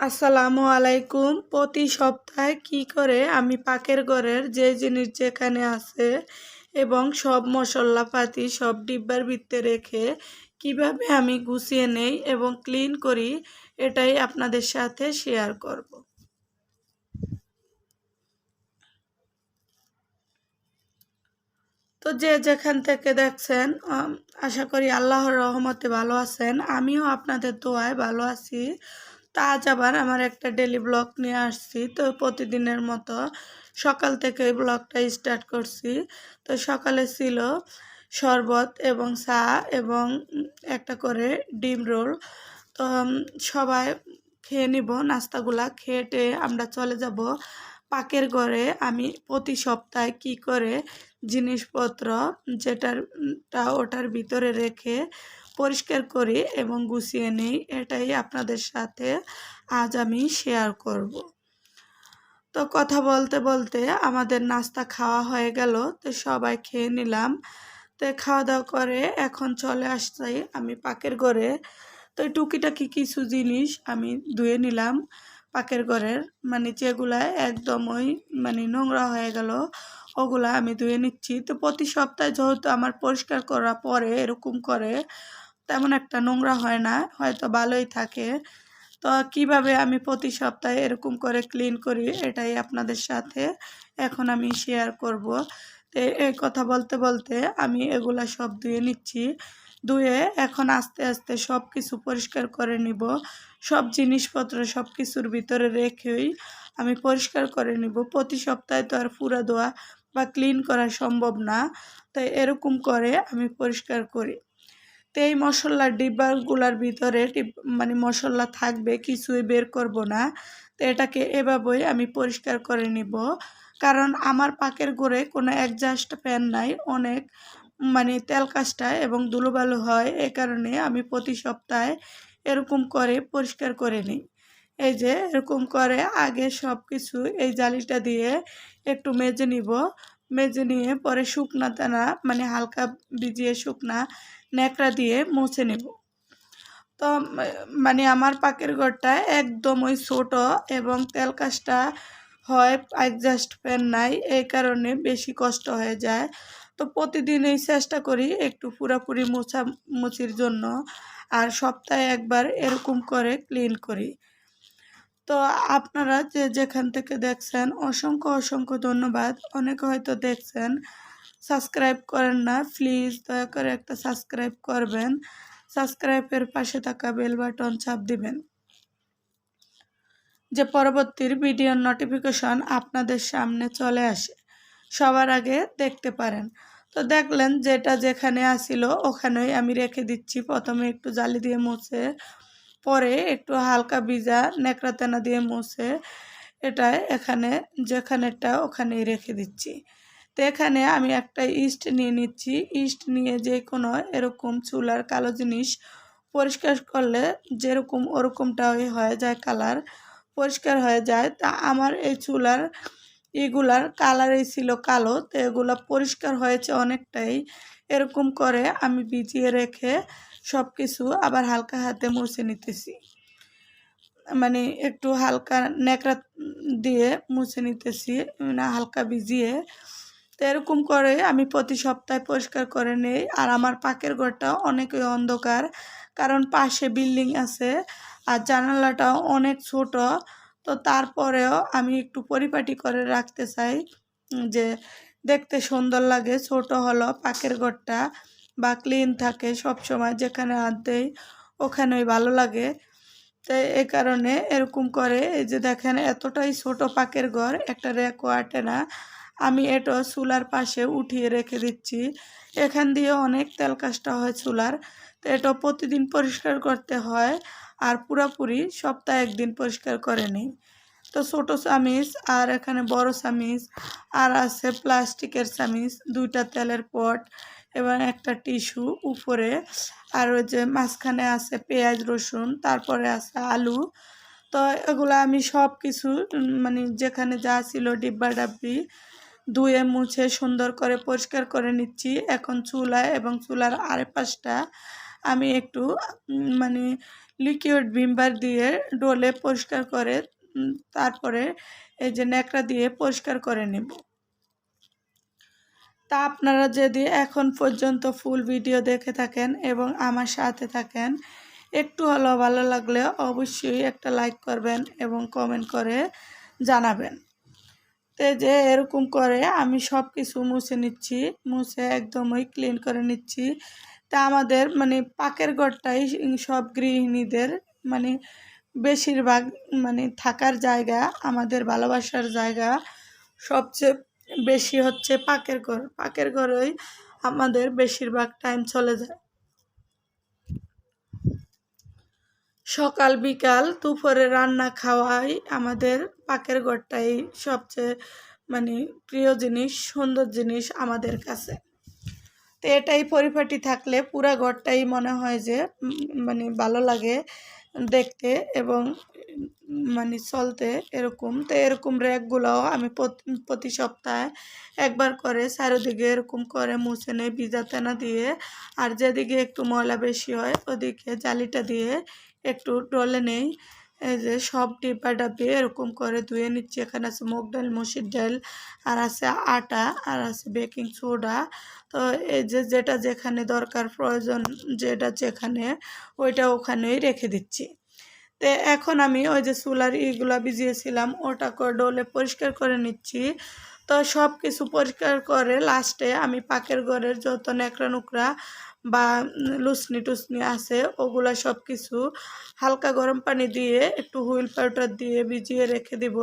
আসসালামু আলাইকুম। প্রতি সপ্তাহে কি করে আমি পাকের ঘরের যে জিনিস যেখানে আছে এবং সব মশলাপাতি সব ডিব্বার ভিতরে রেখে কিভাবে আমি গুছিয়ে নেই এবং ক্লিন করি, এটাই আপনাদের সাথে শেয়ার করব। তো যে যেখান থেকে দেখছেন, আশা করি আল্লাহর রহমতে ভালো আছেন। আমিও আপনাদের দোয়ায় ভালো আছি। তা আজ আবার আমার একটা ডেলি ব্লগ নিয়ে আসছি। তো প্রতিদিনের মতো সকাল থেকে এই ব্লগটা স্টার্ট করছি। তো সকালে ছিল শরবত এবং চা এবং একটা করে ডিম রোল। তো সবাই খেয়ে নিব, নাস্তাগুলা খেয়ে আমরা চলে যাব পাকের ঘরে। আমি প্রতি সপ্তাহে কি করে জিনিসপত্র ওটার ভিতরে রেখে পরিষ্কার করি এবং গুছিয়ে নিই, এটাই আপনাদের সাথে আজ আমি শেয়ার করব। তো কথা বলতে বলতে আমাদের নাস্তা খাওয়া হয়ে গেল। তো সবাই খেয়ে নিলাম। তো খাওয়া দাওয়া করে এখন চলে আসছি আমি পাকের ঘরে। তো এই টুকিটাকি কিছু জিনিস আমি ধুয়ে নিলাম পাকের ঘরের, যেগুলা একদমই নোংরা হয়ে গেল, ওগুলা আমি ধুয়ে নিচ্ছি। তো প্রতি সপ্তাহে যেহেতু আমার পরিষ্কার করা পরে এরকম করে, তেমন একটা নোংরা হয় না, হয়তো ভালোই থাকে। তো কিভাবে আমি প্রতি সপ্তাহে এরকম করে ক্লিন করি, এটাই আপনাদের সাথে এখন আমি শেয়ার করব। তো এই কথা বলতে বলতে আমি এগুলা সব ধুয়ে নিচ্ছি। ধুয়ে এখন আস্তে আস্তে সব কিছু পরিষ্কার করে নিব। সব জিনিসপত্র সব কিছুর ভিতরে রেখেই আমি পরিষ্কার করে নিব। প্রতি সপ্তাহে তো আর পুরা ধোয়া বা ক্লিন করা সম্ভব না, তাই এরকম করে আমি পরিষ্কার করি। তো এই মশলার ডিব্বাগুলার ভিতরে মশলা থাকবে, কিছুই বের করব না। তো এটাকে এভাবেই আমি পরিষ্কার করে নিব, কারণ আমার পাকের ঘরে কোনো অ্যাডজাস্ট ফ্যান নাই, অনেক তেল কাজটা এবং ধুলোবালু হয়। এ কারণে আমি প্রতি সপ্তাহে এরকম করে পরিষ্কার করে নিই। এই যে এরকম করে আগে সব কিছু এই জালিটা দিয়ে একটু মেজে নিব। মেজে নিয়ে পরে শুকনা দানা হালকা ভিজিয়ে শুকনা ন্যাকড়া দিয়ে মুছে নেব। তো আমার পাকের ঘরটা একদম ওই ছোট এবং তেল কাজটা হয়, অ্যাডজাস্ট ফ্যান নাই, এই কারণে বেশি কষ্ট হয়ে যায়। তো প্রতিদিন এই চেষ্টা করি একটু পুরোপুরি মুছির জন্য, আর সপ্তাহে একবার এরকম করে ক্লিন করি। তো আপনারা যে যেখান থেকে দেখছেন অসংখ্য অসংখ্য ধন্যবাদ। অনেকে হয়তো দেখছেন, সাবস্ক্রাইব করেন না, প্লিজ দয়া করে একটা সাবস্ক্রাইব করবেন। সাবস্ক্রাইবের পাশে থাকা বেল বাটন চাপ দিবেন, যে পরবর্তীর ভিডিওর নোটিফিকেশন আপনাদের সামনে চলে আসে, সবার আগে দেখতে পারেন। তো দেখলেন যেটা যেখানে আসিল ওখানেই আমি রেখে দিচ্ছি। প্রথমে একটু জালি দিয়ে মুছে, পরে একটু হালকা ভিজা ন্যাকড়া তেনা দিয়ে মুছে এটা এখানে যেখানেটা ওখানেই রেখে দিচ্ছি। তো এখানে আমি একটা ইস্ট নিয়ে নিচ্ছি। ইস্ট নিয়ে যে কোনো এরকম চুলার কালো জিনিস পরিষ্কার করলে যেরকম ওরকমটাই হয়ে যায়, কালার পরিষ্কার হয়ে যায়। তা আমার এই চুলার এগুলার কালারই ছিল কালো, তো এগুলো পরিষ্কার হয়েছে অনেকটাই। এরকম করে আমি ভিজিয়ে রেখে সব কিছু আবার হালকা হাতে মুছে নিতেছি, একটু হালকা ন্যাকড়া দিয়ে মুছে নিতেছি, হালকা ভিজিয়ে। তো এরকম করে আমি প্রতি সপ্তাহে পরিষ্কার করে নেই। আর আমার পাকের ঘরটা অনেকই অন্ধকার, কারণ পাশে বিল্ডিং আছে আর জানালাটাও অনেক ছোট। তো তারপরেও আমি একটু পরিপাটি করে রাখতে চাই, যে দেখতে সুন্দর লাগে। ছোট হলো পাকের ঘরটা বা ক্লিন থাকে সব সময়, যেখানে হাত দেই ওখানেই ভালো লাগে। তো এই কারণে এরকম করে, এই যে দেখেন এতটাই ছোট পাকের ঘর, একটা র্যাকও আটে না। আমি এটা চুলার পাশে উঠিয়ে রেখে দিচ্ছি। এখান দিয়ে অনেক তেল কাজটা হয় চুলার। তো এটা প্রতিদিন পরিষ্কার করতে হয়, আর পুরোপুরি সপ্তাহে একদিন পরিষ্কার করে নিই। তো ছোটো চামিচ আর এখানে বড় চামিচ, আর আছে প্লাস্টিকের চামিচ, দুইটা তেলের পট এবং একটা টিস্যু উপরে, আর ওই যে মাঝখানে আছে পেঁয়াজ রসুন, তারপরে আছে আলু। তো এগুলো আমি সব কিছু যেখানে যা ছিল ডিব্বা ডাব্বি ধুয়ে মুছে সুন্দর করে পরিষ্কার করে নিচ্ছি। এখন চুলায় এবং চুলার আরেপাশটা আমি একটু লিকুইড ভিমবার দিয়ে ডলে পরিষ্কার করে তারপরে এই যে ন্যাকড়া দিয়ে পরিষ্কার করে নেব। তা আপনারা যদি এখন পর্যন্ত ফুল ভিডিও দেখে থাকেন এবং আমার সাথে থাকেন, একটু হলেও ভালো লাগলে অবশ্যই একটা লাইক করবেন এবং কমেন্ট করে জানাবেন। তো যে এরকম করে আমি সব কিছু মুছে নিচ্ছি, মুছে একদমই ক্লিন করে নিচ্ছি। তা আমাদের মানে পাকের ঘরটাই সব গৃহিণীদের মানে বেশিরভাগ মানে থাকার জায়গা, আমাদের ভালোবাসার জায়গা সবচেয়ে বেশি হচ্ছে পাকের ঘর। পাকের ঘরেই আমাদের বেশিরভাগ টাইম চলে যায়। সকাল বিকাল দুপুরে রান্না খাওয়াই আমাদের পাকের ঘরটাই সবচেয়ে মানে প্রিয় জিনিস, সুন্দর জিনিস আমাদের কাছে। তো এটাই পরিপাটি থাকলে পুরা ঘরটাই মনে হয় যে মানে ভালো লাগে দেখতে এবং মানে চলতে এরকম। তো এরকম র্যাকগুলোও আমি প্রতি সপ্তাহে একবার করে চারিদিকে এরকম করে মুছে নেই ভিজাতে না দিয়ে। আর যেদিকে একটু ময়লা বেশি হয় ওদিকে জালিটা দিয়ে একটু ডলে নেই। এই যে সব ডিব্বা ডাব্বি এরকম করে ধুয়ে নিচ্ছি। এখানে আছে মুগ ডাল, মসুর ডাল, আর আছে আটা, আর আছে বেকিং সোডা। তো এই যে যেটা যেখানে দরকার প্রয়োজন, যেটা যেখানে ওইটা ওখানেই রেখে দিচ্ছি। তো এখন আমি ওই যে চুলার ইগুলা ভিজিয়েছিলাম ওটাকে ডলে পরিষ্কার করে নিচ্ছি। তো সব কিছু পরিষ্কার করে লাস্টে আমি পাকের ঘরের যত ন্যাকড়া নুকরা বা লুসনি টুসনি আছে ওগুলা সব কিছু হালকা গরম পানি দিয়ে একটু হুইল পাউডার দিয়ে ভিজিয়ে রেখে দিব।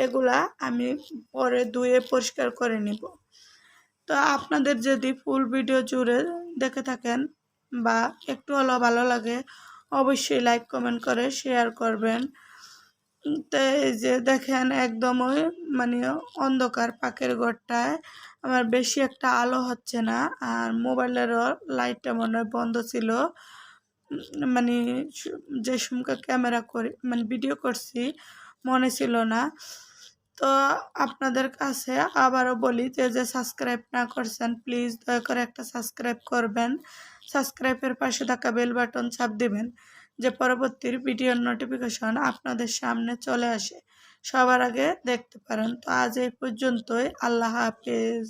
এগুলা আমি পরে ধুয়ে পরিষ্কার করে নিব। তো আপনাদের যদি ফুল ভিডিও জুড়ে দেখে থাকেন বা একটু হলেও ভালো লাগে অবশ্যই লাইক কমেন্ট করে শেয়ার করবেন। তো এই যে দেখেন একদমই মানে অন্ধকার পাকের ঘরটায়, আমার বেশি একটা আলো হচ্ছে না। আর মোবাইলেরও লাইটটা মনে হয় বন্ধ ছিল, মানে যে সময় ক্যামেরা করি মানে ভিডিও করছি মনে ছিল না। তো আপনাদের কাছে আবারও বলি যে যে সাবস্ক্রাইব না করছেন প্লিজ দয়া করে একটা সাবস্ক্রাইব করবেন। সাবস্ক্রাইবের পাশে থাকা বেল বাটন চাপ দিবেন যে পরবর্তী ভিডিওর নোটিফিকেশন আপনাদের সামনে চলে আসে, সবার আগে দেখতে পারেন। তো আজ এই পর্যন্তই, আল্লাহ হাফেজ।